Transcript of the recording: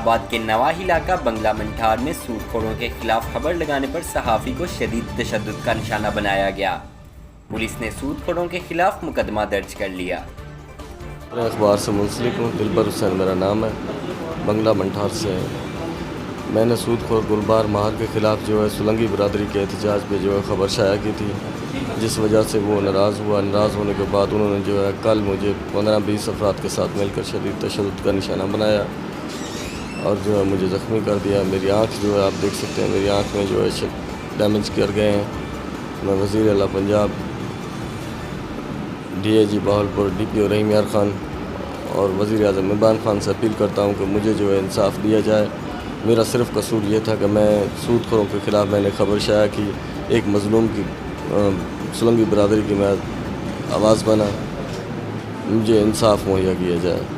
फैसलाबाद के नवाही इलाका बंगला मंठार में सूदखोरों के खिलाफ खबर लगाने पर सहाफ़ी को शदीद तशद्दुद का निशाना बनाया गया। पुलिस ने सूदखोरों के खिलाफ मुकदमा दर्ज कर लिया। अखबार से मुंसलिक हूँ। दिलबर हुसैन मेरा नाम है, बंगला मंठार से है। मैंने सूदखोर गुलबार महार के ख़िलाफ़ जो है सुलंगी बरदरी के एहतजाज पे जो है ख़बर शाया की थी, जिस वजह से वो नाराज़ हुआ। नाराज़ होने के बाद उन्होंने जो है कल मुझे 15-20 अफराद के साथ मिलकर शदीद तशद्दुद का निशाना बनाया और जो है मुझे ज़ख्मी कर दिया। मेरी आँख जो है आप देख सकते हैं, मेरी आँख में जो है डैमेज कर गए हैं। मैं वज़ीर आला पंजाब DIG बहावलपुर DPO रहीम यार ख़ान और वज़ीर आज़म इमरान ख़ान से अपील करता हूँ कि मुझे जो है इंसाफ़ दिया जाए। मेरा सिर्फ़ कसूर ये था कि मैं सूदखोरों के ख़िलाफ़ मैंने ख़बर शाया की, एक मज़लूम की सुलंगी बरदरी की मैं आवाज़ बना। मुझे इंसाफ़ मुहैया किया जाए।